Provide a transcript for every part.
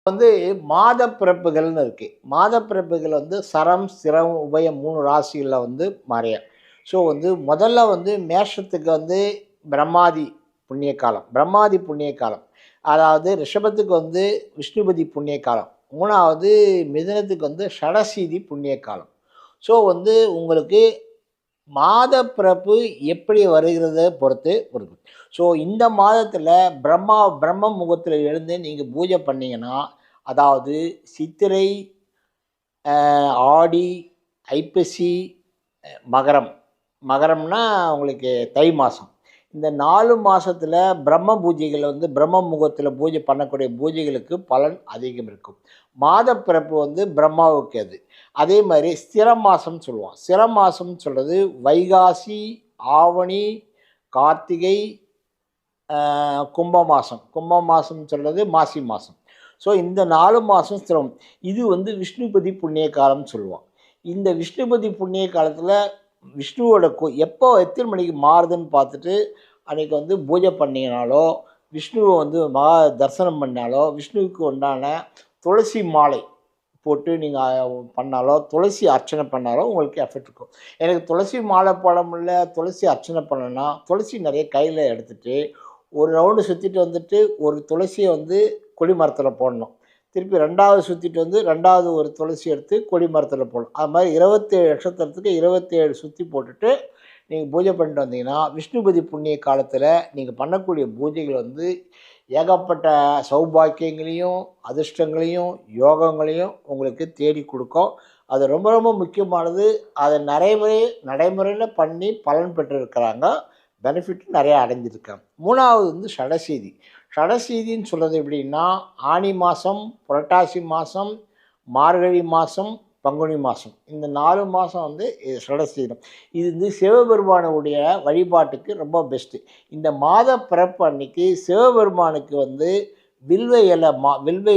வந்து மாத பிறப்புகள்னு இருக்கு. மாத பிறப்புகள் வந்து சரம், சிரம், உபயம் 3 ராசிகள்ல வந்து மறையும். ஸோ வந்து முதல்ல வந்து மேஷத்துக்கு வந்து பிரம்மாதி புண்ணிய காலம். பிரம்மாதி புண்ணிய காலம். அதாவது ரிஷபத்துக்கு வந்து விஷ்ணுபதி புண்ணிய காலம். 3வது மிதுனத்துக்கு வந்து ஷடசீதி புண்ணிய காலம். ஸோ வந்து உங்களுக்கு மாத பிறப்பு எப்படி வருகிறத பொறுத்து இருக்கு. ஸோ இந்த மாதத்தில் பிரம்ம முகூர்த்தத்தில் எழுந்து நீங்கள் பூஜை பண்ணீங்கன்னா, அதாவது சித்திரை, ஆடி, ஐப்பசி, மகரம். மகரம்னா உங்களுக்கு தை மாதம். இந்த 4 மாதத்தில் பிரம்ம பூஜைகள் வந்து பிரம்ம முகூர்த்தத்தில் பூஜை பண்ணக்கூடிய பூஜைகளுக்கு பலன் அதிகம் இருக்கும். மாத பிறப்பு வந்து பிரம்மாவுக்கு அது. அதே மாதிரி ஸ்திர மாதம்னு சொல்லுவோம். ஸ்திர மாதம்னு சொல்கிறது வைகாசி, ஆவணி, கார்த்திகை, கும்ப மாதம். கும்ப மாதம்னு சொல்கிறது மாசி மாதம். ஸோ இந்த 4 மாதம் ஸ்திரம். இது வந்து விஷ்ணுபதி புண்ணிய காலம்னு சொல்லுவோம். இந்த விஷ்ணுபதி புண்ணிய காலத்தில் விஷ்ணுவோட எப்போ எத்தனை மணிக்கு மாறுதுன்னு பார்த்துட்டு அன்றைக்கி வந்து பூஜை பண்ணிங்கனாலோ, விஷ்ணுவை வந்து தரிசனம் பண்ணாலோ, விஷ்ணுவுக்கு உண்டான துளசி மாலை போட்டு நீங்கள் பண்ணாலோ, துளசி அர்ச்சனை பண்ணாலோ உங்களுக்கு எஃபெக்ட் இருக்கும். எனக்கு துளசி மாலை போட முடியல, துளசி அர்ச்சனை பண்ணணும்னா, துளசி நிறைய கையில் எடுத்துகிட்டு ஒரு ரவுண்டு சுற்றிட்டு வந்துட்டு ஒரு துளசியை வந்து கொடி மரத்தில் போடணும். திருப்பி 2வது சுற்றிட்டு வந்து 2வது ஒரு துளசி எடுத்து கொடி மரத்தில் போடணும். அது மாதிரி 27 நட்சத்திரத்துக்கு 27 சுற்றி போட்டுட்டு நீங்கள் பூஜை பண்ணிட்டு வந்தீங்கன்னா, விஷ்ணுபதி புண்ணிய காலத்தில் நீங்கள் பண்ணக்கூடிய பூஜைகள் வந்து ஏகப்பட்ட சௌபாக்கியங்களையும், அதிர்ஷ்டங்களையும், யோகங்களையும் உங்களுக்கு தேடி கொடுக்கும். அது ரொம்ப ரொம்ப முக்கியமானது. அதை நடைமுறையில் பண்ணி பலன் பெற்றிருக்கிறாங்க. பெனிஃபிட் நிறையா அடைஞ்சிருக்காங்க. 3வது வந்து ஷடசீதி. ஷடசீதின்னு சொல்கிறது எப்படின்னா, ஆனி மாதம், புரட்டாசி மாதம், மார்கழி மாதம், பங்குனி மாதம். இந்த 4 மாதம் வந்து ஷடசீதம். இது வந்து சிவபெருமானுடைய வழிபாட்டுக்கு ரொம்ப பெஸ்ட்டு. இந்த மாத பிறப்பு அன்னைக்கு சிவபெருமானுக்கு வந்து வில்வ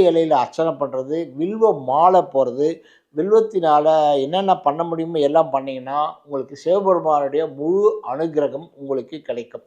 இலையில் அர்ச்சனை பண்ணுறது, வில்வ மாலை போடுறது, வில்வத்தினால் என்னென்ன பண்ண முடியுமோ எல்லாம் பண்ணிங்கன்னா உங்களுக்கு சிவபெருமானுடைய முழு அனுகிரகம் உங்களுக்கு கிடைக்கும்.